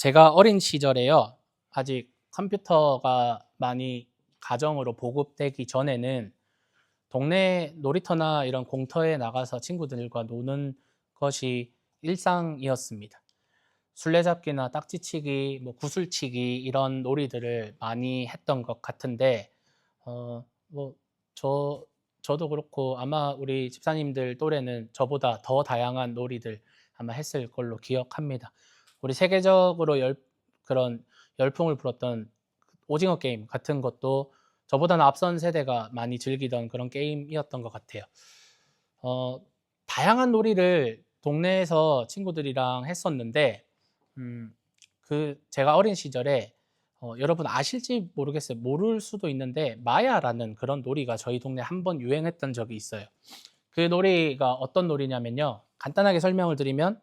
제가 어린 시절에요. 아직 컴퓨터가 많이 가정으로 보급되기 전에는 동네 놀이터나 이런 공터에 나가서 친구들과 노는 것이 일상이었습니다. 술래잡기나 딱지치기, 뭐 구슬치기 이런 놀이들을 많이 했던 것 같은데, 뭐 저도 그렇고 아마 우리 집사님들 또래는 저보다 더 다양한 놀이들 아마 했을 걸로 기억합니다. 우리 세계적으로 그런 열풍을 불었던 오징어 게임 같은 것도 저보다는 앞선 세대가 많이 즐기던 그런 게임이었던 것 같아요. 어, 다양한 놀이를 동네에서 친구들이랑 했었는데, 음, 제가 어린 시절에 여러분 아실지 모르겠어요. 모를 수도 있는데 마야라는 그런 놀이가 저희 동네에 한 번 유행했던 적이 있어요. 그 놀이가 어떤 놀이냐면요. 간단하게 설명을 드리면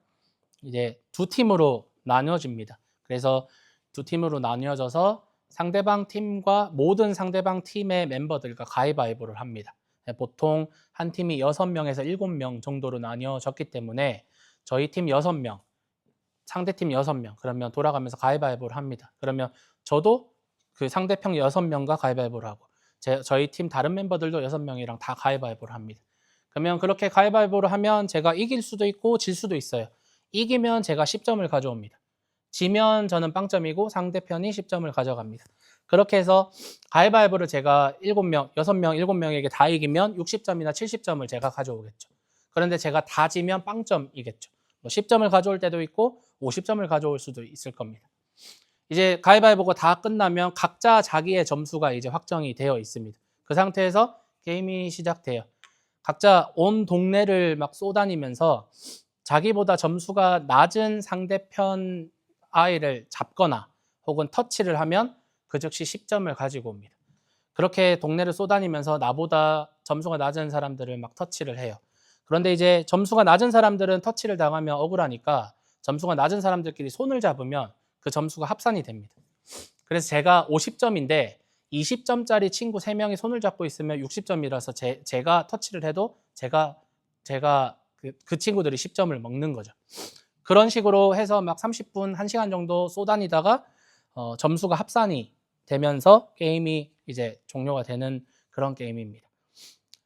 이제 두 팀으로 나뉘어집니다. 그래서 두 팀으로 나뉘어져서 상대방 팀과 모든 상대방 팀의 멤버들과 가위바위보를 합니다. 보통 한 팀이 6명에서 7명 정도로 나뉘어졌기 때문에 저희 팀 6명, 상대팀 6명, 그러면 돌아가면서 가위바위보를 합니다. 그러면 저도 그 상대편 6명과 가위바위보를 하고 저희 팀 다른 멤버들도 6명이랑 다 가위바위보를 합니다. 그러면 그렇게 가위바위보를 하면 제가 이길 수도 있고 질 수도 있어요. 이기면 제가 10점을 가져옵니다. 지면 저는 빵점이고 상대편이 10점을 가져갑니다. 그렇게 해서 가위바위보를 제가 7명, 6명, 7명에게 다 이기면 60점이나 70점을 제가 가져오겠죠. 그런데 제가 다 지면 빵점이겠죠. 뭐 10점을 가져올 때도 있고 50점을 가져올 수도 있을 겁니다. 이제 가위바위보가 다 끝나면 각자 자기의 점수가 이제 확정이 되어 있습니다. 그 상태에서 게임이 시작돼요. 각자 온 동네를 막 쏘다니면서 자기보다 점수가 낮은 상대편 아이를 잡거나 혹은 터치를 하면 그 즉시 10점을 가지고 옵니다. 그렇게 동네를 쏘다니면서 나보다 점수가 낮은 사람들을 막 터치를 해요. 그런데 이제 점수가 낮은 사람들은 터치를 당하면 억울하니까 점수가 낮은 사람들끼리 손을 잡으면 그 점수가 합산이 됩니다. 그래서 제가 50점인데 20점짜리 친구 3명이 손을 잡고 있으면 60점이라서 제가 터치를 해도 제가 그 친구들이 10점을 먹는 거죠. 그런 식으로 해서 막 30분, 1시간 정도 쏘다니다가 점수가 합산이 되면서 게임이 이제 종료가 되는 그런 게임입니다.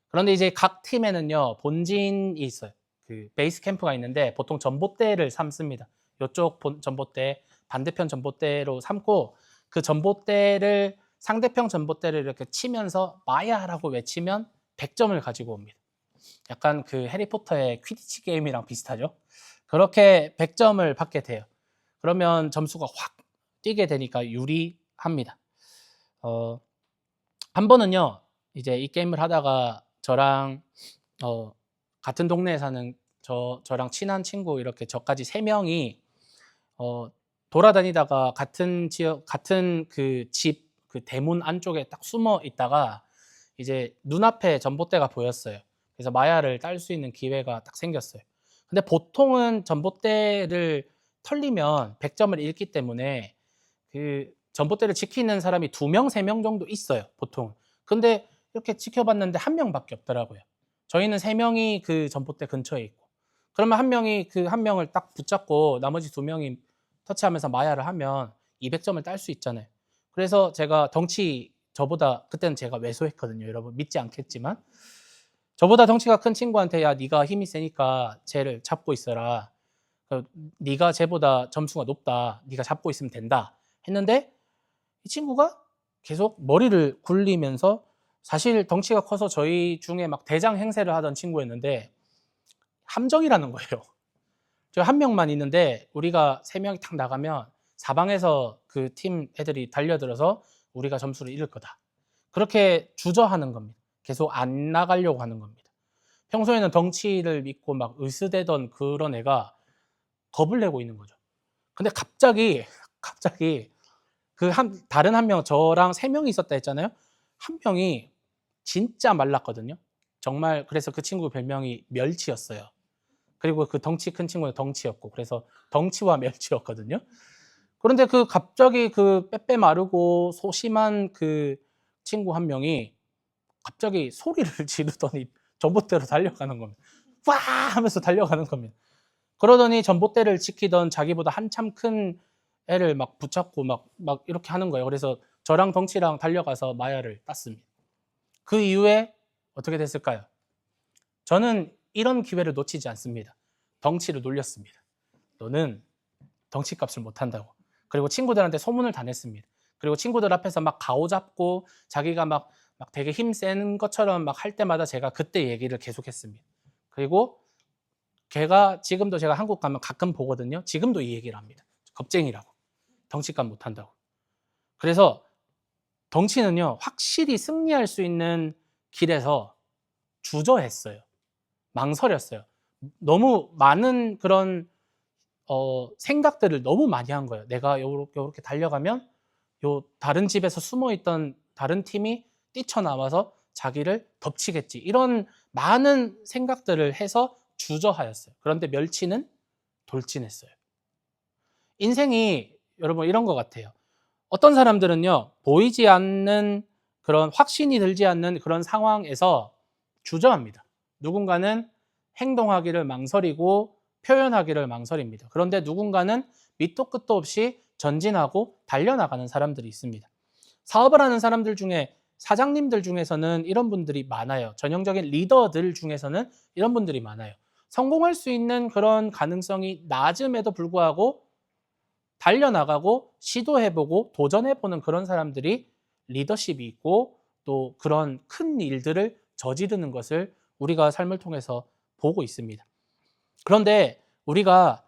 그런데 이제 각 팀에는요, 본진이 있어요. 그 베이스 캠프가 있는데 보통 전봇대를 삼습니다. 이쪽 전봇대, 반대편 전봇대로 삼고 그 전봇대를 상대편 전봇대를 이렇게 치면서 마야라고 외치면 100점을 가지고 옵니다. 약간 그 해리포터의 퀴디치 게임이랑 비슷하죠. 그렇게 100점을 받게 돼요. 그러면 점수가 확 뛰게 되니까 유리합니다. 한 번은요, 이제 이 게임을 하다가 저랑 같은 동네에 사는 저랑 친한 친구 이렇게 저까지 3명이 돌아다니다가 같은 지역, 같은 그 집, 그 대문 안쪽에 딱 숨어 있다가 이제 눈앞에 전봇대가 보였어요. 그래서 마야를 딸 수 있는 기회가 딱 생겼어요. 근데 보통은 전봇대를 털리면 100점을 잃기 때문에 그 전봇대를 지키는 사람이 2명, 3명 정도 있어요, 보통. 근데 이렇게 지켜봤는데 1명밖에 없더라고요. 저희는 3명이 그 전봇대 근처에 있고. 그러면 한 명이 그 한 명을 딱 붙잡고 나머지 2명이 터치하면서 마야를 하면 200점을 딸 수 있잖아요. 그래서 제가 저보다 그때는 제가 왜소했거든요. 여러분 믿지 않겠지만 저보다 덩치가 큰 친구한테 야 네가 힘이 세니까 쟤를 잡고 있어라. 네가 쟤보다 점수가 높다. 네가 잡고 있으면 된다. 했는데 이 친구가 계속 머리를 굴리면서 사실 덩치가 커서 저희 중에 막 대장 행세를 하던 친구였는데 함정이라는 거예요. 저 한 명만 있는데 우리가 3명이 탁 나가면 사방에서 그 팀 애들이 달려들어서 우리가 점수를 잃을 거다. 그렇게 주저하는 겁니다. 계속 안 나가려고 하는 겁니다. 평소에는 덩치를 믿고 막 으스대던 그런 애가 겁을 내고 있는 거죠. 근데 갑자기 그 다른 한 명, 저랑 3명이 있었다 했잖아요. 한 명이 진짜 말랐거든요. 정말 그래서 그 친구 별명이 멸치였어요. 그리고 그 덩치 큰 친구는 덩치였고 그래서 덩치와 멸치였거든요. 그런데 그 갑자기 그 빼빼 마르고 소심한 그 친구 한 명이 갑자기 소리를 지르더니 전봇대로 달려가는 겁니다. 와 하면서 달려가는 겁니다. 그러더니 전봇대를 지키던 자기보다 한참 큰 애를 막 붙잡고 막 이렇게 하는 거예요. 그래서 저랑 덩치랑 달려가서 마야를 땄습니다. 그 이후에 어떻게 됐을까요? 저는 이런 기회를 놓치지 않습니다. 덩치를 놀렸습니다. 너는 덩치값을 못한다고. 그리고 친구들한테 소문을 다 냈습니다. 그리고 친구들 앞에서 막 가오잡고 자기가 막 되게 힘센 것처럼 막 할 때마다 제가 그때 얘기를 계속했습니다. 그리고 걔가 지금도 제가 한국 가면 가끔 보거든요. 지금도 이 얘기를 합니다. 겁쟁이라고. 덩치값 못한다고. 그래서 덩치는요, 확실히 승리할 수 있는 길에서 주저했어요. 망설였어요. 너무 많은 그런 생각들을 너무 많이 한 거예요. 내가 요렇게 달려가면 요 다른 집에서 숨어 있던 다른 팀이 뛰쳐나와서 자기를 덮치겠지. 이런 많은 생각들을 해서 주저하였어요. 그런데 멸치는 돌진했어요. 인생이 여러분 이런 것 같아요. 어떤 사람들은요, 보이지 않는 그런 확신이 들지 않는 그런 상황에서 주저합니다. 누군가는 행동하기를 망설이고 표현하기를 망설입니다. 그런데 누군가는 밑도 끝도 없이 전진하고 달려나가는 사람들이 있습니다. 사업을 하는 사람들 중에 사장님들 중에서는 이런 분들이 많아요. 전형적인 리더들 중에서는 이런 분들이 많아요. 성공할 수 있는 그런 가능성이 낮음에도 불구하고 달려나가고 시도해보고 도전해보는 그런 사람들이 리더십이 있고 또 그런 큰 일들을 저지르는 것을 우리가 삶을 통해서 보고 있습니다. 그런데 우리가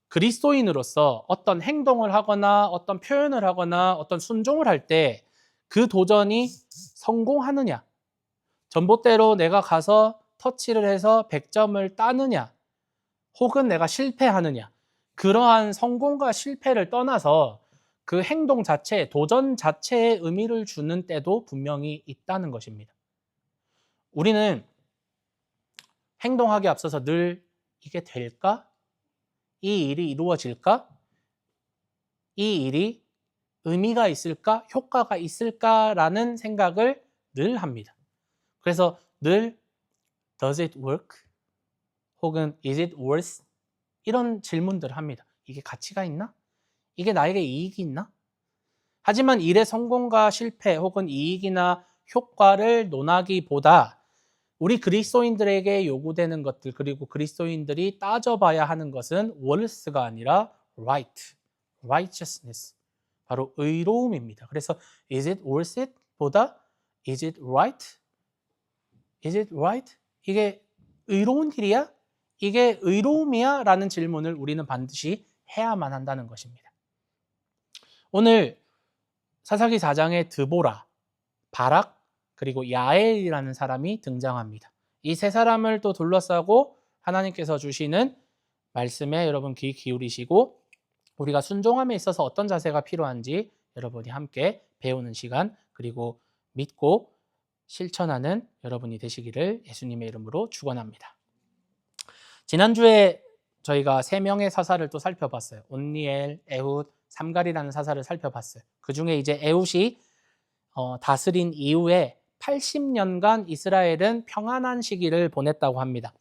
그리스도인으로서 어떤 행동을 하거나 어떤 표현을 하거나 어떤 순종을 할 때 그 도전이 성공하느냐, 전봇대로 내가 가서 터치를 해서 100점을 따느냐, 혹은 내가 실패하느냐, 그러한 성공과 실패를 떠나서 그 행동 자체, 도전 자체에 의미를 주는 때도 분명히 있다는 것입니다. 우리는 행동하기에 앞서서 늘 이게 될까? 이 일이 이루어질까? 이 일이 의미가 있을까? 효과가 있을까라는 생각을 늘 합니다. 그래서 늘 Does it work? 혹은 Is it worth? 이런 질문들을 합니다. 이게 가치가 있나? 이게 나에게 이익이 있나? 하지만 일의 성공과 실패 혹은 이익이나 효과를 논하기보다 우리 그리스도인들에게 요구되는 것들, 그리고 그리스도인들이 따져봐야 하는 것은 worth가 아니라 right, righteousness, 바로 의로움입니다. 그래서 is it worth it? 보다 is it right? is it right? 이게 의로운 길이야? 이게 의로움이야? 라는 질문을 우리는 반드시 해야만 한다는 것입니다. 오늘 사사기 4장에 드보라, 바락, 그리고 야엘이라는 사람이 등장합니다. 이 세 사람을 또 둘러싸고 하나님께서 주시는 말씀에 여러분 귀 기울이시고 우리가 순종함에 있어서 어떤 자세가 필요한지 여러분이 함께 배우는 시간, 그리고 믿고 실천하는 여러분이 되시기를 예수님의 이름으로 축원합니다. 지난주에 저희가 3명의 사사를 또 살펴봤어요. 온니엘, 에훗, 삼갈이라는 사사를 살펴봤어요. 그 중에 이제 에훗이 다스린 이후에 80년간 이스라엘은 평안한 시기를 보냈다고 합니다.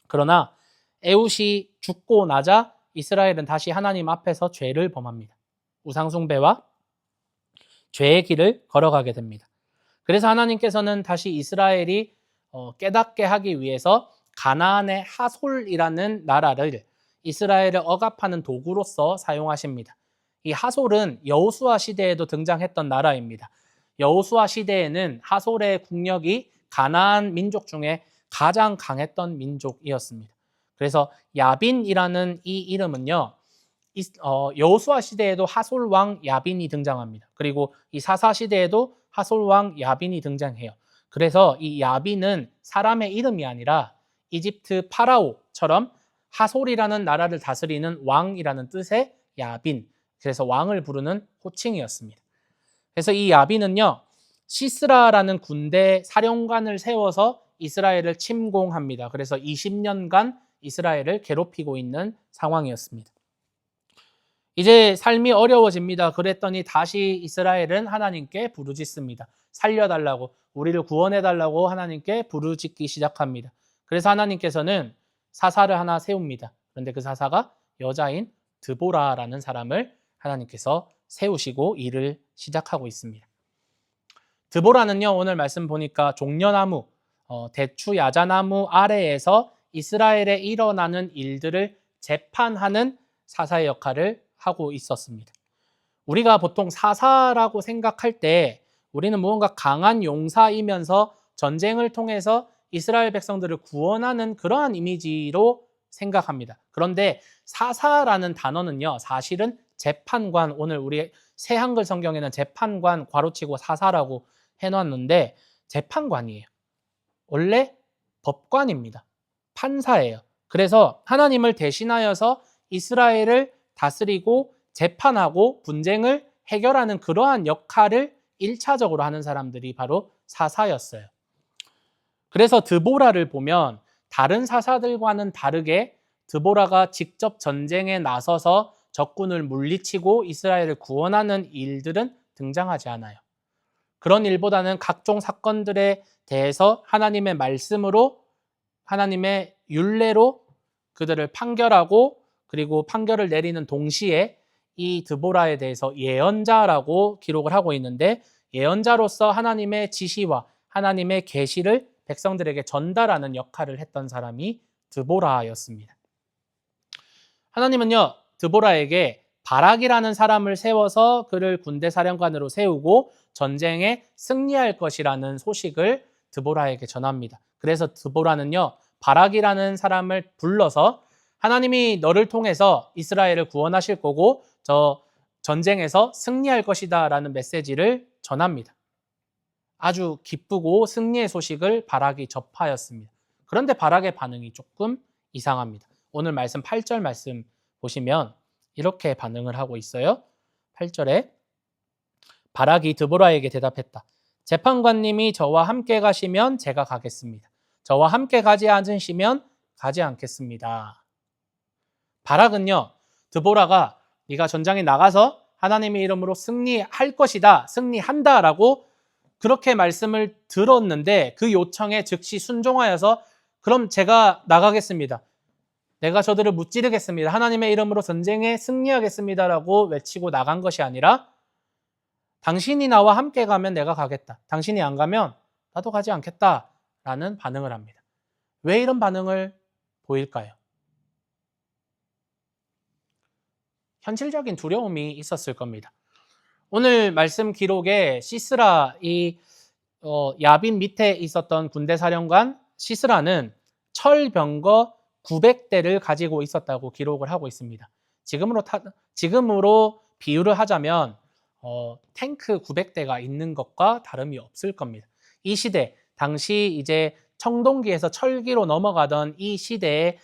그러나 에훗이 죽고 나자 이스라엘은 다시 하나님 앞에서 죄를 범합니다. 우상숭배와 죄의 길을 걸어가게 됩니다. 그래서 하나님께서는 다시 이스라엘이 깨닫게 하기 위해서 가나안의 하솔이라는 나라를 이스라엘을 억압하는 도구로서 사용하십니다. 이 하솔은 여호수아 시대에도 등장했던 나라입니다. 여호수아 시대에는 하솔의 국력이 가나안 민족 중에 가장 강했던 민족이었습니다. 그래서 야빈이라는 이 이름은요, 여호수아 시대에도 하솔 왕 야빈이 등장합니다. 그리고 이 사사 시대에도 하솔 왕 야빈이 등장해요. 그래서 이 야빈은 사람의 이름이 아니라 이집트 파라오처럼 하솔이라는 나라를 다스리는 왕이라는 뜻의 야빈, 그래서 왕을 부르는 호칭이었습니다. 그래서 이 야빈은요, 시스라라는 군대 사령관을 세워서 이스라엘을 침공합니다. 그래서 20년간 이스라엘을 괴롭히고 있는 상황이었습니다. 이제 삶이 어려워집니다. 그랬더니 다시 이스라엘은 하나님께 부르짖습니다. 살려달라고, 우리를 구원해달라고 하나님께 부르짖기 시작합니다. 그래서 하나님께서는 사사를 하나 세웁니다. 그런데 그 사사가 여자인 드보라라는 사람을 하나님께서 세우시고 일을 시작하고 있습니다. 드보라는요, 오늘 말씀 보니까 종려나무, 대추 야자나무 아래에서 이스라엘에 일어나는 일들을 재판하는 사사의 역할을 하고 있었습니다. 우리가 보통 사사라고 생각할 때 우리는 무언가 강한 용사이면서 전쟁을 통해서 이스라엘 백성들을 구원하는 그러한 이미지로 생각합니다. 그런데 사사라는 단어는요, 사실은 재판관, 오늘 우리 새 한글 성경에는 재판관 괄호치고 사사라고 해놨는데 재판관이에요. 원래 법관입니다. 판사예요. 그래서 하나님을 대신하여서 이스라엘을 다스리고 재판하고 분쟁을 해결하는 그러한 역할을 1차적으로 하는 사람들이 바로 사사였어요. 그래서 드보라를 보면 다른 사사들과는 다르게 드보라가 직접 전쟁에 나서서 적군을 물리치고 이스라엘을 구원하는 일들은 등장하지 않아요. 그런 일보다는 각종 사건들에 대해서 하나님의 말씀으로, 하나님의 율례로 그들을 판결하고, 그리고 판결을 내리는 동시에 이 드보라에 대해서 예언자라고 기록을 하고 있는데, 예언자로서 하나님의 지시와 하나님의 계시를 백성들에게 전달하는 역할을 했던 사람이 드보라였습니다. 하나님은요, 드보라에게 바락이라는 사람을 세워서 그를 군대 사령관으로 세우고 전쟁에 승리할 것이라는 소식을 드보라에게 전합니다. 그래서 드보라는요, 바락이라는 사람을 불러서 하나님이 너를 통해서 이스라엘을 구원하실 거고 저 전쟁에서 승리할 것이다 라는 메시지를 전합니다. 아주 기쁘고 승리의 소식을 바락이 접하였습니다. 그런데 바락의 반응이 조금 이상합니다. 오늘 말씀 8절 말씀 보시면 이렇게 반응을 하고 있어요. 8절에 바락이 드보라에게 대답했다. 재판관님이 저와 함께 가시면 제가 가겠습니다. 저와 함께 가지 않으시면 가지 않겠습니다. 바락은요, 드보라가 네가 전장에 나가서 하나님의 이름으로 승리할 것이다, 승리한다 라고 그렇게 말씀을 들었는데 그 요청에 즉시 순종하여서 그럼 제가 나가겠습니다. 내가 저들을 무찌르겠습니다. 하나님의 이름으로 전쟁에 승리하겠습니다 라고 외치고 나간 것이 아니라 당신이 나와 함께 가면 내가 가겠다. 당신이 안 가면 나도 가지 않겠다 라는 반응을 합니다. 왜 이런 반응을 보일까요? 현실적인 두려움이 있었을 겁니다. 오늘 말씀 기록에 시스라, 야빈 밑에 있었던 군대 사령관 시스라는 철병거 900대를 가지고 있었다고 기록을 하고 있습니다. 지금으로 비유를 하자면 탱크 900대가 있는 것과 다름이 없을 겁니다. 이 시대, 당시 이제 청동기에서 철기로 넘어가던 이 시대에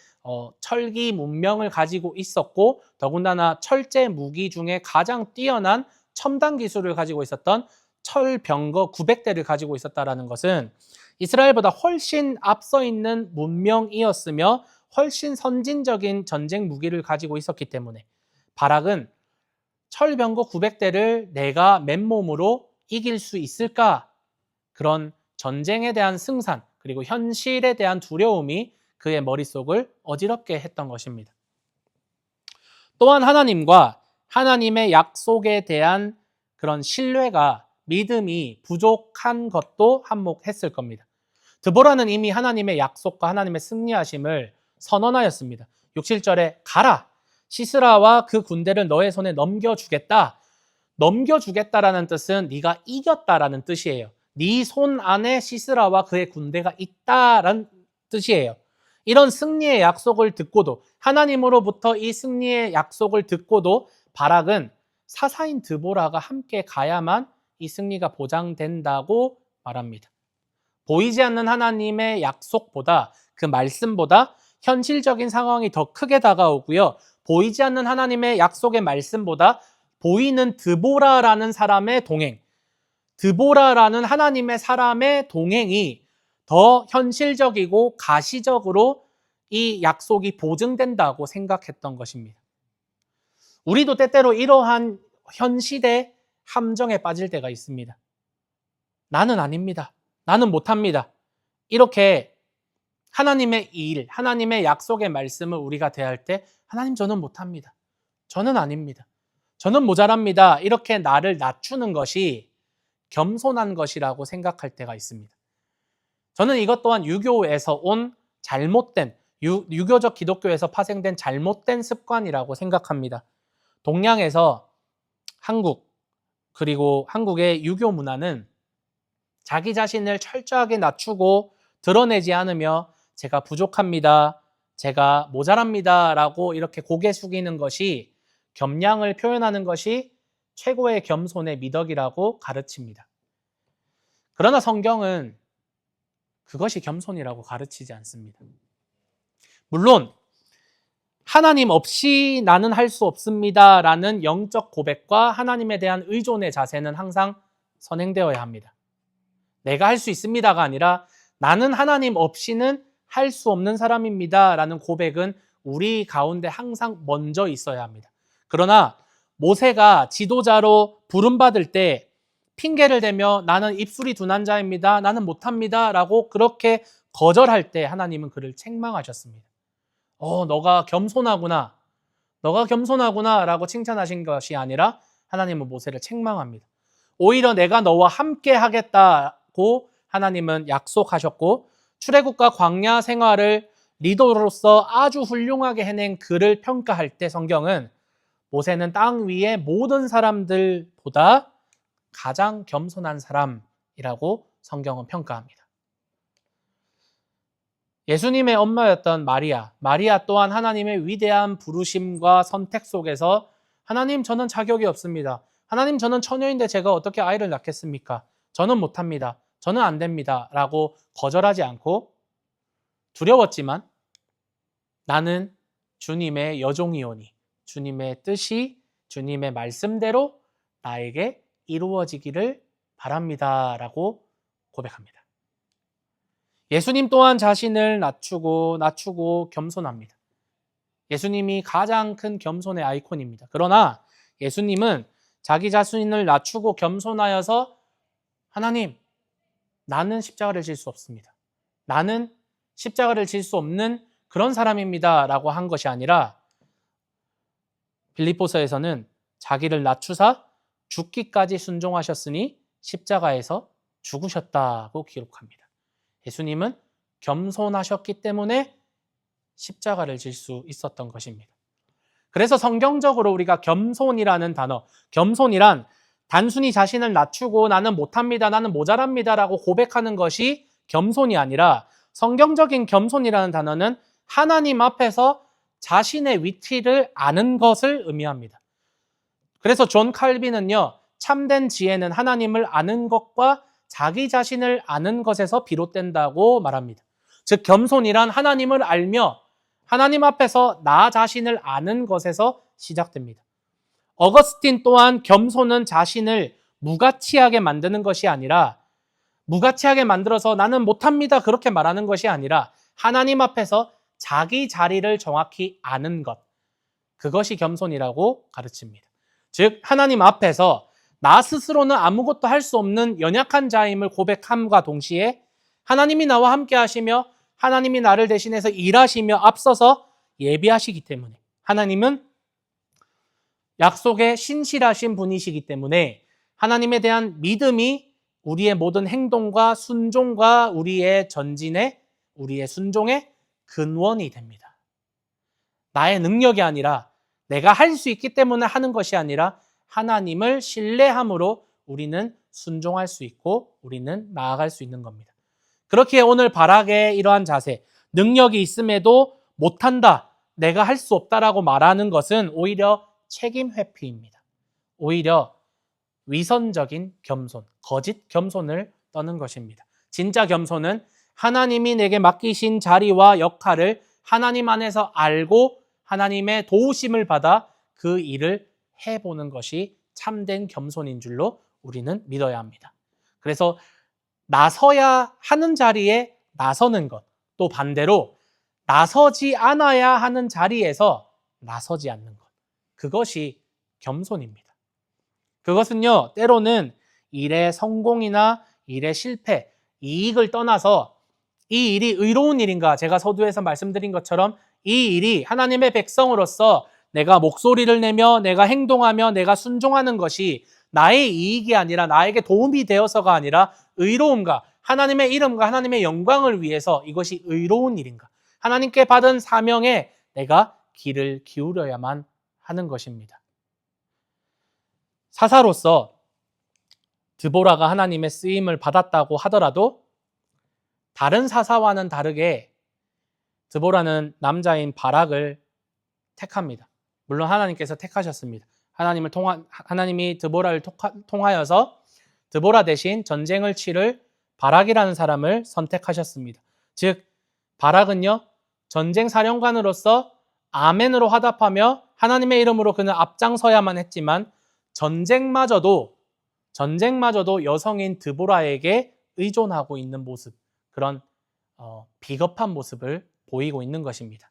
철기 문명을 가지고 있었고 더군다나 철제 무기 중에 가장 뛰어난 첨단 기술을 가지고 있었던 철병거 900대를 가지고 있었다는 것은 이스라엘보다 훨씬 앞서 있는 문명이었으며 훨씬 선진적인 전쟁 무기를 가지고 있었기 때문에 바락은 철병거 900대를 내가 맨몸으로 이길 수 있을까? 그런 전쟁에 대한 승산 그리고 현실에 대한 두려움이 그의 머릿속을 어지럽게 했던 것입니다. 또한 하나님과 하나님의 약속에 대한 그런 신뢰가 믿음이 부족한 것도 한몫했을 겁니다. 드보라는 이미 하나님의 약속과 하나님의 승리하심을 선언하였습니다. 6, 7절에 가라! 시스라와 그 군대를 너의 손에 넘겨주겠다. 넘겨주겠다라는 뜻은 네가 이겼다라는 뜻이에요. 네 손 안에 시스라와 그의 군대가 있다라는 뜻이에요. 이런 승리의 약속을 듣고도 하나님으로부터 이 승리의 약속을 듣고도 바락은 사사인 드보라가 함께 가야만 이 승리가 보장된다고 말합니다. 보이지 않는 하나님의 약속보다 그 말씀보다 현실적인 상황이 더 크게 다가오고요. 보이지 않는 하나님의 약속의 말씀보다 보이는 드보라라는 사람의 동행, 드보라라는 하나님의 사람의 동행이 더 현실적이고 가시적으로 이 약속이 보증된다고 생각했던 것입니다. 우리도 때때로 이러한 현실의 함정에 빠질 때가 있습니다. 나는 아닙니다. 나는 못합니다. 이렇게 하나님의 일, 하나님의 약속의 말씀을 우리가 대할 때 하나님 저는 못합니다. 저는 아닙니다. 저는 모자랍니다. 이렇게 나를 낮추는 것이 겸손한 것이라고 생각할 때가 있습니다. 저는 이것 또한 유교에서 온 잘못된, 유교적 기독교에서 파생된 잘못된 습관이라고 생각합니다. 동양에서 한국, 그리고 한국의 유교 문화는 자기 자신을 철저하게 낮추고 드러내지 않으며 제가 부족합니다, 제가 모자랍니다 라고 이렇게 고개 숙이는 것이, 겸양을 표현하는 것이 최고의 겸손의 미덕이라고 가르칩니다. 그러나 성경은 그것이 겸손이라고 가르치지 않습니다. 물론 하나님 없이 나는 할 수 없습니다 라는 영적 고백과 하나님에 대한 의존의 자세는 항상 선행되어야 합니다. 내가 할 수 있습니다가 아니라 나는 하나님 없이는 할 수 없는 사람입니다 라는 고백은 우리 가운데 항상 먼저 있어야 합니다. 그러나 모세가 지도자로 부름받을 때 핑계를 대며 나는 입술이 둔한 자입니다, 나는 못합니다 라고 그렇게 거절할 때 하나님은 그를 책망하셨습니다. 너가 겸손하구나, 너가 겸손하구나 라고 칭찬하신 것이 아니라 하나님은 모세를 책망합니다. 오히려 내가 너와 함께 하겠다고 하나님은 약속하셨고, 출애굽과 광야 생활을 리더로서 아주 훌륭하게 해낸 그를 평가할 때 성경은 모세는 땅 위의 모든 사람들보다 가장 겸손한 사람이라고 성경은 평가합니다. 예수님의 엄마였던 마리아 또한 하나님의 위대한 부르심과 선택 속에서 하나님, 저는 자격이 없습니다. 하나님, 저는 처녀인데 제가 어떻게 아이를 낳겠습니까? 저는 못합니다. 저는 안 됩니다 라고 거절하지 않고, 두려웠지만 나는 주님의 여종이오니 주님의 뜻이 주님의 말씀대로 나에게 이루어지기를 바랍니다 라고 고백합니다. 예수님 또한 자신을 낮추고 겸손합니다. 예수님이 가장 큰 겸손의 아이콘입니다. 그러나 예수님은 자기 자신을 낮추고 겸손하여서 하나님, 나는 십자가를 질 수 없습니다, 나는 십자가를 질 수 없는 그런 사람입니다 라고 한 것이 아니라 빌립보서에서는 자기를 낮추사 죽기까지 순종하셨으니 십자가에서 죽으셨다고 기록합니다. 예수님은 겸손하셨기 때문에 십자가를 질 수 있었던 것입니다. 그래서 성경적으로 우리가 겸손이라는 단어, 겸손이란 단순히 자신을 낮추고 나는 못합니다, 나는 모자랍니다 라고 고백하는 것이 겸손이 아니라, 성경적인 겸손이라는 단어는 하나님 앞에서 자신의 위치를 아는 것을 의미합니다. 그래서 존 칼빈은요, 참된 지혜는 하나님을 아는 것과 자기 자신을 아는 것에서 비롯된다고 말합니다. 즉, 겸손이란 하나님을 알며 하나님 앞에서 나 자신을 아는 것에서 시작됩니다. 어거스틴 또한 겸손은 자신을 무가치하게 만드는 것이 아니라, 무가치하게 만들어서 나는 못합니다 그렇게 말하는 것이 아니라 하나님 앞에서 자기 자리를 정확히 아는 것, 그것이 겸손이라고 가르칩니다. 즉, 하나님 앞에서 나 스스로는 아무것도 할 수 없는 연약한 자임을 고백함과 동시에 하나님이 나와 함께 하시며 하나님이 나를 대신해서 일하시며 앞서서 예비하시기 때문에, 하나님은 약속에 신실하신 분이시기 때문에 하나님에 대한 믿음이 우리의 모든 행동과 순종과 우리의 전진에, 우리의 순종의 근원이 됩니다. 나의 능력이 아니라, 내가 할 수 있기 때문에 하는 것이 아니라 하나님을 신뢰함으로 우리는 순종할 수 있고 우리는 나아갈 수 있는 겁니다. 그렇기에 오늘 바락의 이러한 자세, 능력이 있음에도 못한다, 내가 할 수 없다라고 말하는 것은 오히려 책임 회피입니다. 오히려 위선적인 겸손, 거짓 겸손을 떠는 것입니다. 진짜 겸손은 하나님이 내게 맡기신 자리와 역할을 하나님 안에서 알고 하나님의 도우심을 받아 그 일을 해보는 것이 참된 겸손인 줄로 우리는 믿어야 합니다. 그래서 나서야 하는 자리에 나서는 것, 또 반대로 나서지 않아야 하는 자리에서 나서지 않는 것, 그것이 겸손입니다. 그것은요, 때로는 일의 성공이나 일의 실패, 이익을 떠나서 이 일이 의로운 일인가, 제가 서두에서 말씀드린 것처럼 이 일이 하나님의 백성으로서 내가 목소리를 내며 내가 행동하며 내가 순종하는 것이 나의 이익이 아니라 나에게 도움이 되어서가 아니라 의로움과 하나님의 이름과 하나님의 영광을 위해서 이것이 의로운 일인가? 하나님께 받은 사명에 내가 귀를 기울여야만 하는 것입니다. 사사로서 드보라가 하나님의 쓰임을 받았다고 하더라도 다른 사사와는 다르게 드보라는 남자인 바락을 택합니다. 물론 하나님께서 택하셨습니다. 하나님이 드보라를 통하여서 드보라 대신 전쟁을 치를 바락이라는 사람을 선택하셨습니다. 즉 바락은요, 전쟁 사령관으로서 아멘으로 화답하며 하나님의 이름으로 그는 앞장서야만 했지만 전쟁마저도 여성인 드보라에게 의존하고 있는 모습, 그런 비겁한 모습을 보이고 있는 것입니다.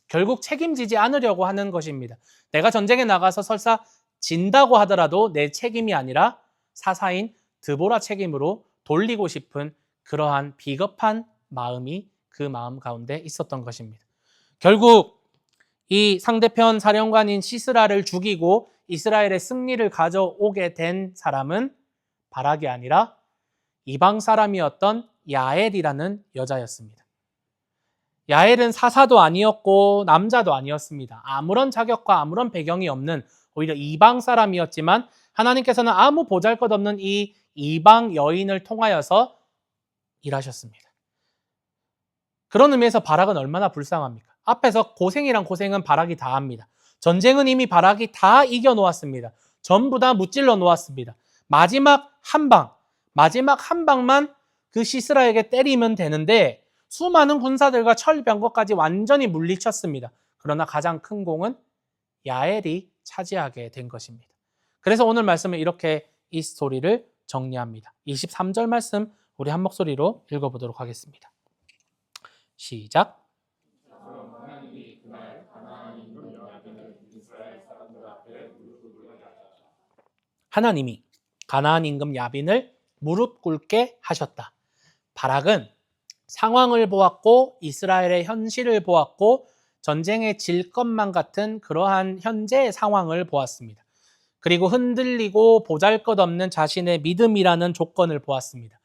결국 책임지지 않으려고 하는 것입니다. 내가 전쟁에 나가서 설사 진다고 하더라도 내 책임이 아니라 사사인 드보라 책임으로 돌리고 싶은 그러한 비겁한 마음이 그 마음 가운데 있었던 것입니다. 결국 이 상대편 사령관인 시스라를 죽이고 이스라엘의 승리를 가져오게 된 사람은 바락이 아니라 이방 사람이었던 야엘이라는 여자였습니다. 야엘은 사사도 아니었고 남자도 아니었습니다. 아무런 자격과 아무런 배경이 없는 오히려 이방 사람이었지만 하나님께서는 아무 보잘것없는 이 이방 여인을 통하여서 일하셨습니다. 그런 의미에서 바락은 얼마나 불쌍합니까? 앞에서 고생이란 고생은 바락이 다 합니다. 전쟁은 이미 바락이 다 이겨놓았습니다. 전부 다 무찔러 놓았습니다. 마지막 한 방만 그 시스라에게 때리면 되는데 수많은 군사들과 철병거까지 완전히 물리쳤습니다. 그러나 가장 큰 공은 야엘이 차지하게 된 것입니다. 그래서 오늘 말씀을 이렇게 이 스토리를 정리합니다. 23절 말씀 우리 한 목소리로 읽어보도록 하겠습니다. 시작. 하나님이 가나안 임금 야빈을 무릎 꿇게 하셨다. 바락은 상황을 보았고 이스라엘의 현실을 보았고 전쟁에 질 것만 같은 그러한 현재의 상황을 보았습니다. 그리고 흔들리고 보잘것없는 자신의 믿음이라는 조건을 보았습니다.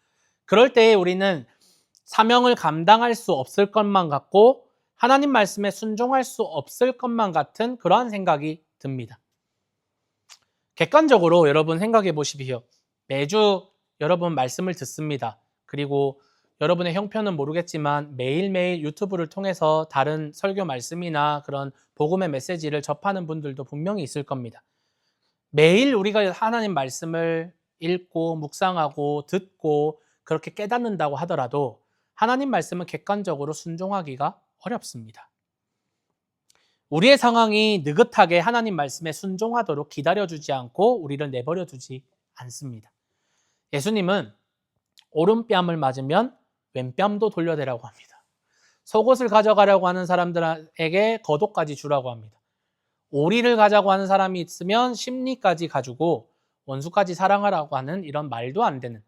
그럴 때에 우리는 사명을 감당할 수 없을 것만 같고 하나님 말씀에 순종할 수 없을 것만 같은 그러한 생각이 듭니다. 객관적으로 여러분 생각해 보십시오. 매주 여러분 말씀을 듣습니다. 그리고 여러분의 형편은 모르겠지만 매일매일 유튜브를 통해서 다른 설교 말씀이나 그런 복음의 메시지를 접하는 분들도 분명히 있을 겁니다. 매일 우리가 하나님 말씀을 읽고 묵상하고 듣고 그렇게 깨닫는다고 하더라도 하나님 말씀은 객관적으로 순종하기가 어렵습니다. 우리의 상황이 느긋하게 하나님 말씀에 순종하도록 기다려주지 않고 우리를 내버려 두지 않습니다. 예수님은 오른뺨을 맞으면 왼뺨도 돌려대라고 합니다. 속옷을 가져가려고 하는 사람들에게 겉옷까지 주라고 합니다. 오리를 가자고 하는 사람이 있으면 심리까지 가지고 원수까지 사랑하라고 하는 이런 말도 안 되는,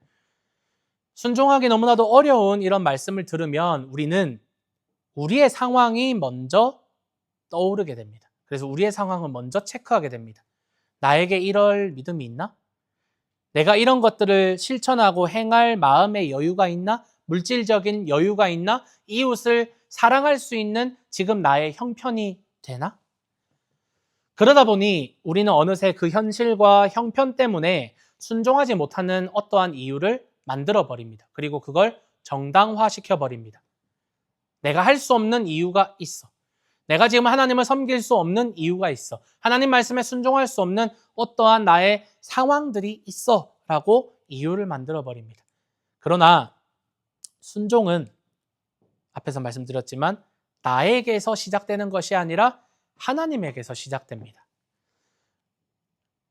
순종하기 너무나도 어려운 이런 말씀을 들으면 우리는 우리의 상황이 먼저 떠오르게 됩니다. 그래서 우리의 상황을 먼저 체크하게 됩니다. 나에게 이럴 믿음이 있나? 내가 이런 것들을 실천하고 행할 마음의 여유가 있나? 물질적인 여유가 있나? 이웃을 사랑할 수 있는 지금 나의 형편이 되나? 그러다 보니 우리는 어느새 그 현실과 형편 때문에 순종하지 못하는 어떠한 이유를 만들어 버립니다. 그리고 그걸 정당화시켜 버립니다. 내가 할 수 없는 이유가 있어. 내가 지금 하나님을 섬길 수 없는 이유가 있어. 하나님 말씀에 순종할 수 없는 어떠한 나의 상황들이 있어 라고 이유를 만들어 버립니다. 그러나 순종은 앞에서 말씀드렸지만 나에게서 시작되는 것이 아니라 하나님에게서 시작됩니다.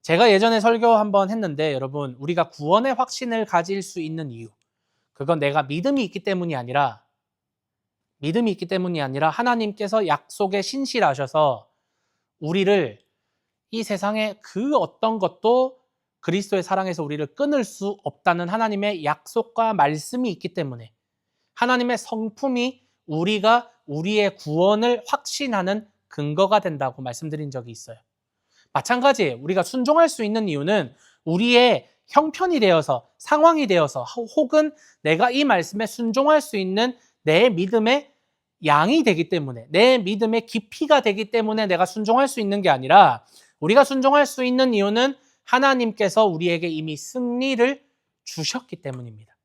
제가 예전에 설교 한번 했는데 여러분, 우리가 구원의 확신을 가질 수 있는 이유, 그건 내가 믿음이 있기 때문이 아니라 하나님께서 약속에 신실하셔서 우리를 이 세상의 그 어떤 것도 그리스도의 사랑에서 우리를 끊을 수 없다는 하나님의 약속과 말씀이 있기 때문에, 하나님의 성품이 우리가 우리의 구원을 확신하는 근거가 된다고 말씀드린 적이 있어요. 마찬가지예요. 우리가 순종할 수 있는 이유는 우리의 형편이 되어서, 상황이 되어서, 혹은 내가 이 말씀에 순종할 수 있는 내 믿음의 양이 되기 때문에, 내 믿음의 깊이가 되기 때문에 내가 순종할 수 있는 게 아니라, 우리가 순종할 수 있는 이유는 하나님께서 우리에게 이미 승리를 주셨기 때문입니다.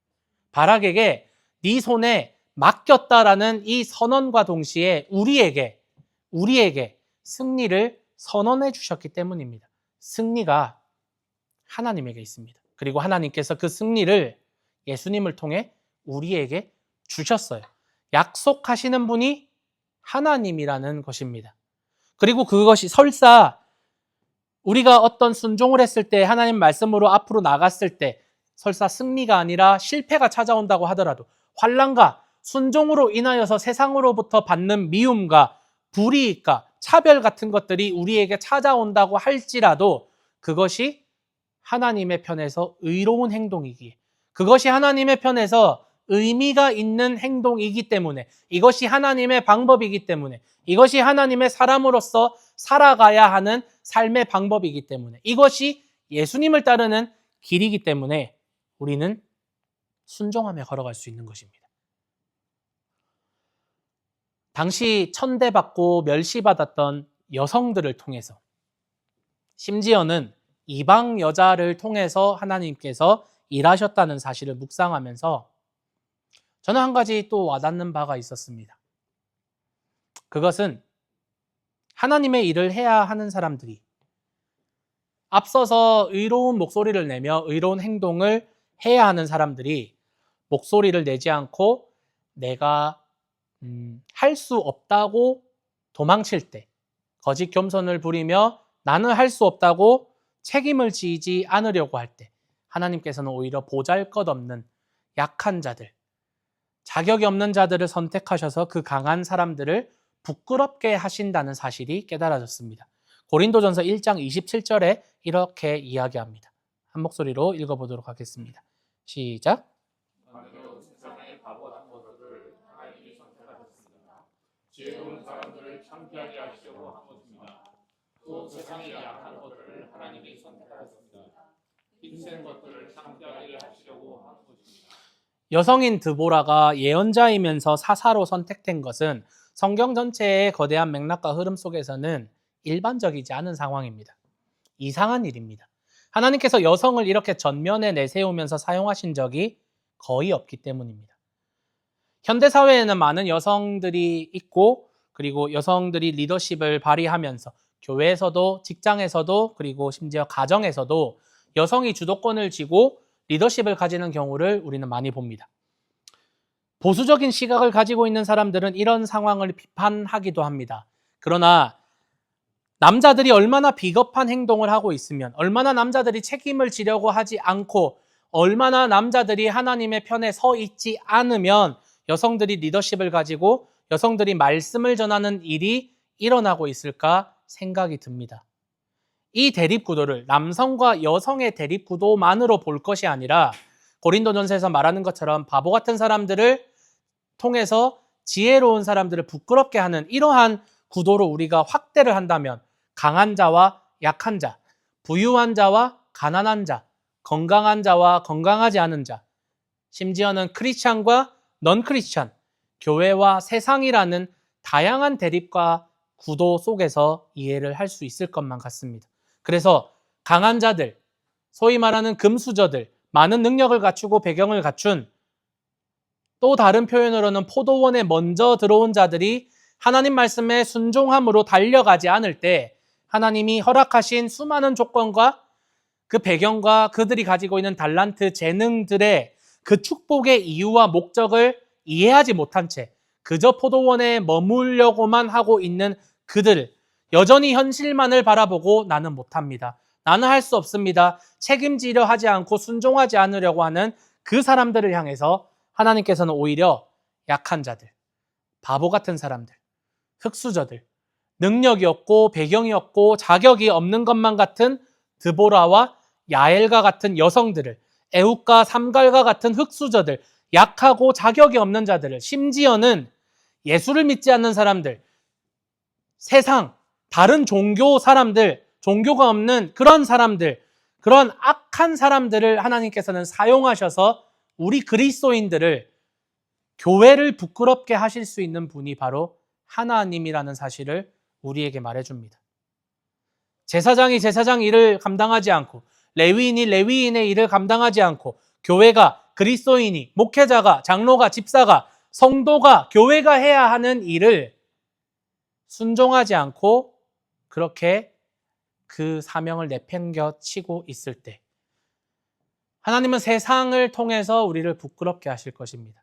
바락에게 네 손에 맡겼다라는 이 선언과 동시에 우리에게 승리를 선언해 주셨기 때문입니다. 승리가 하나님에게 있습니다. 그리고 하나님께서 그 승리를 예수님을 통해 우리에게 주셨어요. 약속하시는 분이 하나님이라는 것입니다. 그리고 그것이 설사 우리가 어떤 순종을 했을 때, 하나님 말씀으로 앞으로 나갔을 때 설사 승리가 아니라 실패가 찾아온다고 하더라도, 환난과 순종으로 인하여서 세상으로부터 받는 미움과 불이익과 차별 같은 것들이 우리에게 찾아온다고 할지라도 그것이 하나님의 편에서 의로운 행동이기에, 그것이 하나님의 편에서 의미가 있는 행동이기 때문에, 이것이 하나님의 방법이기 때문에, 이것이 하나님의 사람으로서 살아가야 하는 삶의 방법이기 때문에, 이것이 예수님을 따르는 길이기 때문에 우리는 순종하며 걸어갈 수 있는 것입니다. 당시 천대받고 멸시받았던 여성들을 통해서, 심지어는 이방 여자를 통해서 하나님께서 일하셨다는 사실을 묵상하면서 저는 한 가지 또 와닿는 바가 있었습니다. 그것은 하나님의 일을 해야 하는 사람들이 앞서서 의로운 목소리를 내며 의로운 행동을 해야 하는 사람들이 목소리를 내지 않고 내가 할 수 없다고 도망칠 때, 거짓 겸손을 부리며 나는 할 수 없다고 책임을 지지 않으려고 할 때, 하나님께서는 오히려 보잘것없는 약한 자들, 자격이 없는 자들을 선택하셔서 그 강한 사람들을 부끄럽게 하신다는 사실이 깨달아졌습니다. 고린도전서 1장 27절에 이렇게 이야기합니다. 한 목소리로 읽어보도록 하겠습니다. 시작. 세상의 바보한 것들을 하나님이 선택하셨습니다. 지혜로운 사람들을 창피하게 하시려고 한 것입니다. 또 세상의 약한 것들을 하나님이 선택하셨습니다. 힘센 것들을 창피하게 하시려고 한 것입니다. 여성인 드보라가 예언자이면서 사사로 선택된 것은 성경 전체의 거대한 맥락과 흐름 속에서는 일반적이지 않은 상황입니다. 이상한 일입니다. 하나님께서 여성을 이렇게 전면에 내세우면서 사용하신 적이 거의 없기 때문입니다. 현대사회에는 많은 여성들이 있고, 그리고 여성들이 리더십을 발휘하면서 교회에서도, 직장에서도, 그리고 심지어 가정에서도 여성이 주도권을 쥐고 리더십을 가지는 경우를 우리는 많이 봅니다. 보수적인 시각을 가지고 있는 사람들은 이런 상황을 비판하기도 합니다. 그러나 남자들이 얼마나 비겁한 행동을 하고 있으면, 얼마나 남자들이 책임을 지려고 하지 않고, 얼마나 남자들이 하나님의 편에 서 있지 않으면 여성들이 리더십을 가지고 여성들이 말씀을 전하는 일이 일어나고 있을까 생각이 듭니다. 이 대립구도를 남성과 여성의 대립구도만으로 볼 것이 아니라 고린도전서에서 말하는 것처럼 바보 같은 사람들을 통해서 지혜로운 사람들을 부끄럽게 하는 이러한 구도로 우리가 확대를 한다면 강한 자와 약한 자, 부유한 자와 가난한 자, 건강한 자와 건강하지 않은 자, 심지어는 크리스찬과 넌 크리스찬, 교회와 세상이라는 다양한 대립과 구도 속에서 이해를 할 수 있을 것만 같습니다. 그래서 강한 자들, 소위 말하는 금수저들, 많은 능력을 갖추고 배경을 갖춘, 또 다른 표현으로는 포도원에 먼저 들어온 자들이 하나님 말씀에 순종함으로 달려가지 않을 때 하나님이 허락하신 수많은 조건과 그 배경과 그들이 가지고 있는 달란트, 재능들의 그 축복의 이유와 목적을 이해하지 못한 채 그저 포도원에 머물려고만 하고 있는 그들, 여전히 현실만을 바라보고 나는 못합니다, 나는 할 수 없습니다, 책임지려 하지 않고 순종하지 않으려고 하는 그 사람들을 향해서 하나님께서는 오히려 약한 자들, 바보 같은 사람들, 흙수저들, 능력이 없고 배경이 없고 자격이 없는 것만 같은 드보라와 야엘과 같은 여성들을, 에훗과 삼갈과 같은 흙수저들, 약하고 자격이 없는 자들을, 심지어는 예수를 믿지 않는 사람들, 세상, 다른 종교 사람들, 종교가 없는 그런 사람들, 그런 악한 사람들을 하나님께서는 사용하셔서 우리 그리스도인들을, 교회를 부끄럽게 하실 수 있는 분이 바로 하나님이라는 사실을 우리에게 말해줍니다. 제사장이 제사장 일을 감당하지 않고, 레위인이 레위인의 일을 감당하지 않고, 교회가, 그리스도인이, 목회자가, 장로가, 집사가, 성도가, 교회가 해야 하는 일을 순종하지 않고 그렇게 그 사명을 내팽겨치고 있을 때 하나님은 세상을 통해서 우리를 부끄럽게 하실 것입니다.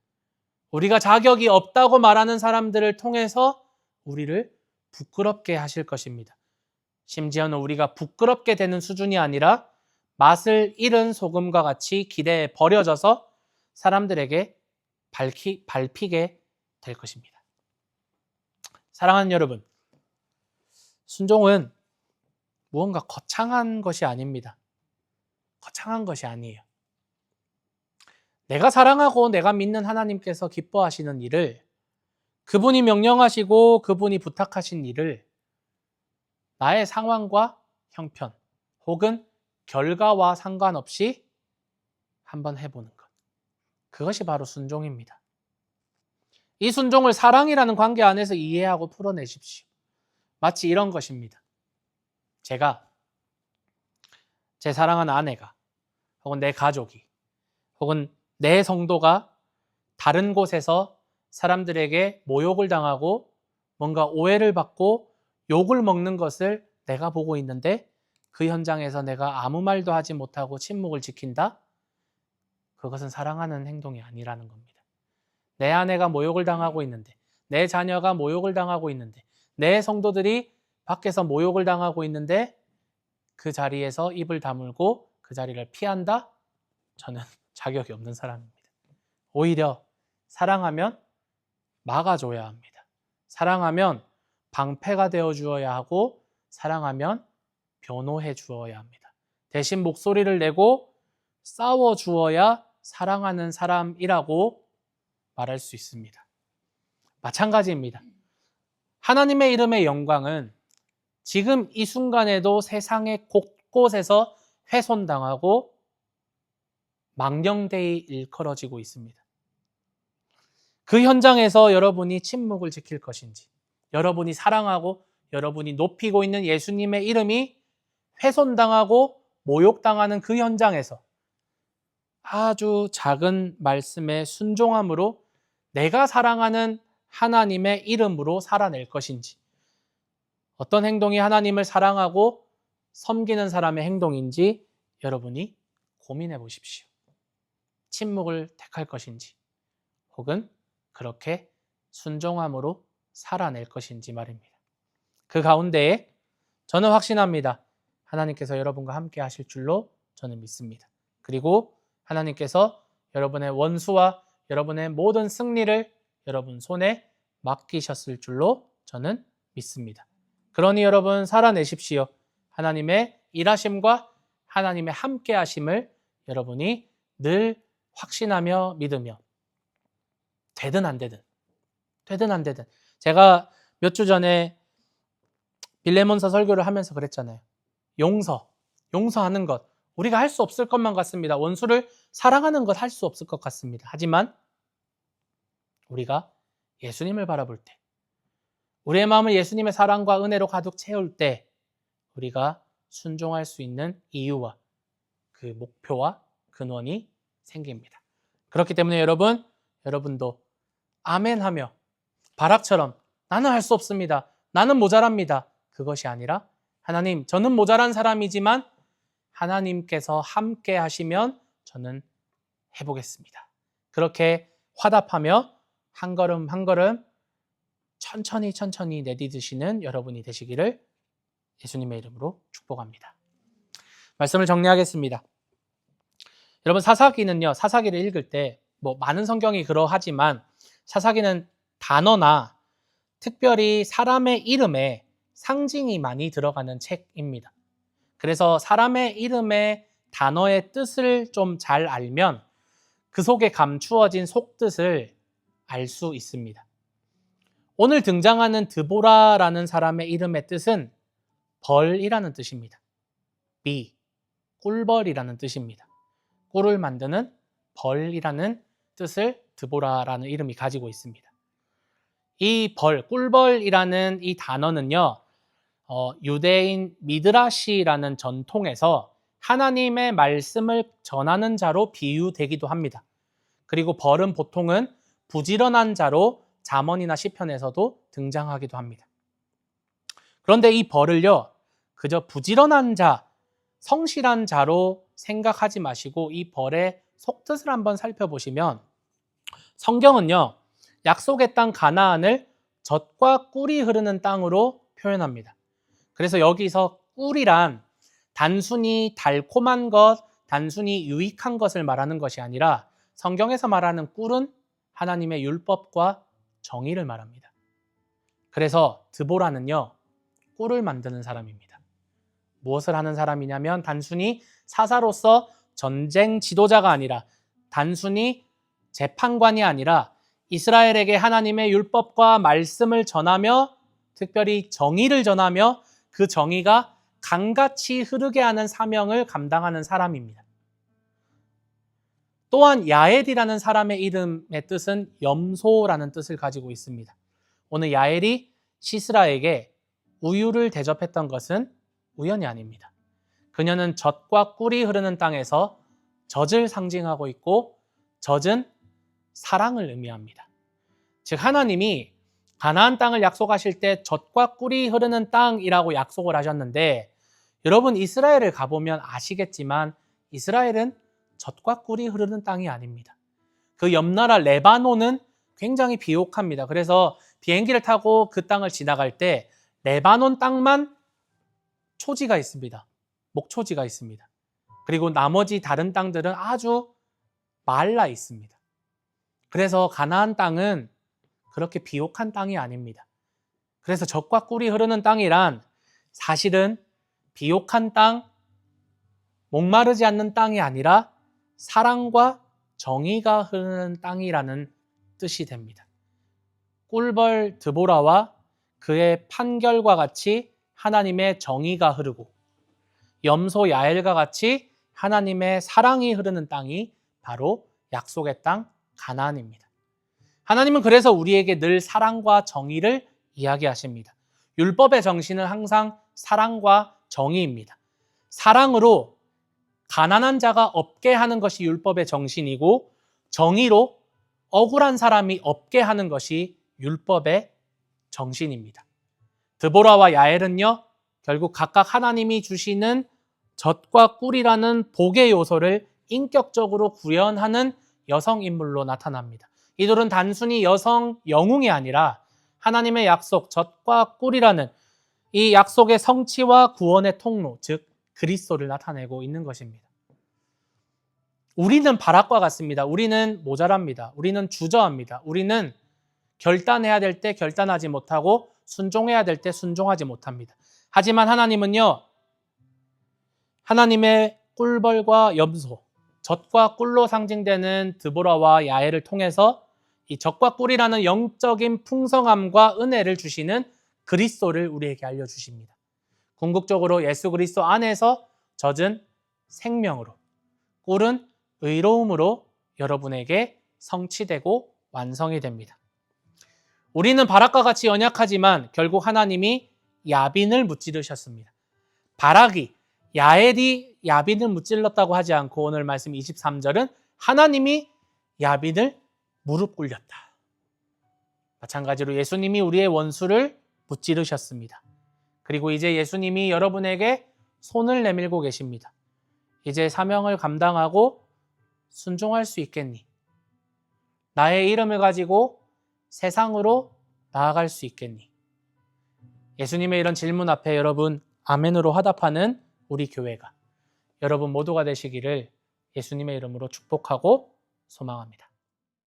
우리가 자격이 없다고 말하는 사람들을 통해서 우리를 부끄럽게 하실 것입니다. 심지어는 우리가 부끄럽게 되는 수준이 아니라 맛을 잃은 소금과 같이 기대에 버려져서 사람들에게 밟히게 될 것입니다. 사랑하는 여러분, 순종은 무언가 거창한 것이 아닙니다. 거창한 것이 아니에요. 내가 사랑하고 내가 믿는 하나님께서 기뻐하시는 일을, 그분이 명령하시고 그분이 부탁하신 일을 나의 상황과 형편 혹은 결과와 상관없이 한번 해보는 것. 그것이 바로 순종입니다. 이 순종을 사랑이라는 관계 안에서 이해하고 풀어내십시오. 마치 이런 것입니다. 제가 제 사랑하는 아내가 혹은 내 가족이 혹은 내 성도가 다른 곳에서 사람들에게 모욕을 당하고 뭔가 오해를 받고 욕을 먹는 것을 내가 보고 있는데 그 현장에서 내가 아무 말도 하지 못하고 침묵을 지킨다? 그것은 사랑하는 행동이 아니라는 겁니다. 내 아내가 모욕을 당하고 있는데, 내 자녀가 모욕을 당하고 있는데, 내 성도들이 밖에서 모욕을 당하고 있는데 그 자리에서 입을 다물고 그 자리를 피한다? 저는 자격이 없는 사람입니다. 오히려 사랑하면 막아줘야 합니다. 사랑하면 방패가 되어 주어야 하고, 사랑하면 변호해 주어야 합니다. 대신 목소리를 내고 싸워 주어야 사랑하는 사람이라고 말할 수 있습니다. 마찬가지입니다. 하나님의 이름의 영광은 지금 이 순간에도 세상의 곳곳에서 훼손당하고 망령되이 일컬어지고 있습니다. 그 현장에서 여러분이 침묵을 지킬 것인지, 여러분이 사랑하고 여러분이 높이고 있는 예수님의 이름이 훼손당하고 모욕당하는 그 현장에서 아주 작은 말씀에 순종함으로 내가 사랑하는 하나님의 이름으로 살아낼 것인지, 어떤 행동이 하나님을 사랑하고 섬기는 사람의 행동인지 여러분이 고민해 보십시오. 침묵을 택할 것인지 혹은 그렇게 순종함으로 살아낼 것인지 말입니다. 그 가운데에 저는 확신합니다. 하나님께서 여러분과 함께 하실 줄로 저는 믿습니다. 그리고 하나님께서 여러분의 원수와 여러분의 모든 승리를 여러분 손에 맡기셨을 줄로 저는 믿습니다. 그러니 여러분 살아내십시오. 하나님의 일하심과 하나님의 함께 하심을 여러분이 늘 확신하며 믿으며, 되든 안 되든 제가 몇 주 전에 빌레몬서 설교를 하면서 그랬잖아요. 용서하는 것, 우리가 할 수 없을 것만 같습니다. 원수를 사랑하는 것 할 수 없을 것 같습니다. 하지만 우리가 예수님을 바라볼 때, 우리의 마음을 예수님의 사랑과 은혜로 가득 채울 때 우리가 순종할 수 있는 이유와 그 목표와 근원이 생깁니다. 그렇기 때문에 여러분도 아멘하며 바락처럼 나는 할 수 없습니다. 나는 모자랍니다. 그것이 아니라 하나님, 저는 모자란 사람이지만 하나님께서 함께 하시면 저는 해보겠습니다. 그렇게 화답하며 한 걸음 한 걸음 천천히 내디디시는 여러분이 되시기를 예수님의 이름으로 축복합니다. 말씀을 정리하겠습니다. 여러분, 사사기를 읽을 때 많은 성경이 그러하지만 사사기는 단어나 특별히 사람의 이름에 상징이 많이 들어가는 책입니다. 그래서 사람의 이름의 단어의 뜻을 좀 잘 알면 그 속에 감추어진 속뜻을 알 수 있습니다. 오늘 등장하는 드보라라는 사람의 이름의 뜻은 벌이라는 뜻입니다. 비, 꿀벌이라는 뜻입니다. 꿀을 만드는 벌이라는 뜻을 드보라라는 이름이 가지고 있습니다. 이 벌, 꿀벌이라는 이 단어는요, 유대인 미드라시라는 전통에서 하나님의 말씀을 전하는 자로 비유되기도 합니다. 그리고 벌은 보통은 부지런한 자로 잠언이나 시편에서도 등장하기도 합니다. 그런데 이 벌을요, 그저 부지런한 자, 성실한 자로 생각하지 마시고 이 벌의 속뜻을 한번 살펴보시면 성경은요, 약속의 땅 가나안을 젖과 꿀이 흐르는 땅으로 표현합니다. 그래서 여기서 꿀이란 단순히 달콤한 것, 단순히 유익한 것을 말하는 것이 아니라 성경에서 말하는 꿀은 하나님의 율법과 정의를 말합니다. 그래서 드보라는요, 꿀을 만드는 사람입니다. 무엇을 하는 사람이냐면 단순히 사사로서 전쟁 지도자가 아니라 단순히 재판관이 아니라 이스라엘에게 하나님의 율법과 말씀을 전하며 특별히 정의를 전하며 그 정의가 강같이 흐르게 하는 사명을 감당하는 사람입니다. 또한 야엘이라는 사람의 이름의 뜻은 염소라는 뜻을 가지고 있습니다. 오늘 야엘이 시스라에게 우유를 대접했던 것은 우연이 아닙니다. 그녀는 젖과 꿀이 흐르는 땅에서 젖을 상징하고 있고 젖은 사랑을 의미합니다. 즉 하나님이 가나안 땅을 약속하실 때 젖과 꿀이 흐르는 땅이라고 약속을 하셨는데 여러분 이스라엘을 가보면 아시겠지만 이스라엘은 젖과 꿀이 흐르는 땅이 아닙니다. 그 옆나라 레바논은 굉장히 비옥합니다. 그래서 비행기를 타고 그 땅을 지나갈 때 레바논 땅만 초지가 있습니다. 목초지가 있습니다. 그리고 나머지 다른 땅들은 아주 말라 있습니다. 그래서 가나안 땅은 그렇게 비옥한 땅이 아닙니다. 그래서 젖과 꿀이 흐르는 땅이란 사실은 비옥한 땅, 목마르지 않는 땅이 아니라 사랑과 정의가 흐르는 땅이라는 뜻이 됩니다. 꿀벌 드보라와 그의 판결과 같이 하나님의 정의가 흐르고 염소 야엘과 같이 하나님의 사랑이 흐르는 땅이 바로 약속의 땅 가나안입니다. 하나님은 그래서 우리에게 늘 사랑과 정의를 이야기하십니다. 율법의 정신은 항상 사랑과 정의입니다. 사랑으로 가난한 자가 없게 하는 것이 율법의 정신이고 정의로 억울한 사람이 없게 하는 것이 율법의 정신입니다. 드보라와 야엘은요, 결국 각각 하나님이 주시는 젖과 꿀이라는 복의 요소를 인격적으로 구현하는 여성 인물로 나타납니다. 이들은 단순히 여성 영웅이 아니라 하나님의 약속, 젖과 꿀이라는 이 약속의 성취와 구원의 통로, 즉 그리스도를 나타내고 있는 것입니다. 우리는 바락과 같습니다. 우리는 모자랍니다. 우리는 주저합니다. 우리는 결단해야 될 때 결단하지 못하고 순종해야 될 때 순종하지 못합니다. 하지만 하나님은요, 하나님의 꿀벌과 염소, 젖과 꿀로 상징되는 드보라와 야엘을 통해서 이 젖과 꿀이라는 영적인 풍성함과 은혜를 주시는 그리스도를 우리에게 알려주십니다. 궁극적으로 예수 그리스도 안에서 젖은 생명으로, 꿀은 의로움으로 여러분에게 성취되고 완성이 됩니다. 우리는 바락과 같이 연약하지만 결국 하나님이 야빈을 무찌르셨습니다. 바락이, 야엘이 야빈을 무찔렀다고 하지 않고 오늘 말씀 23절은 하나님이 야빈을 무릎 꿇렸다. 마찬가지로 예수님이 우리의 원수를 무찌르셨습니다. 그리고 이제 예수님이 여러분에게 손을 내밀고 계십니다. 이제 사명을 감당하고 순종할 수 있겠니? 나의 이름을 가지고 세상으로 나아갈 수 있겠니? 예수님의 이런 질문 앞에 여러분 아멘으로 화답하는 우리 교회가 여러분 모두가 되시기를 예수님의 이름으로 축복하고 소망합니다.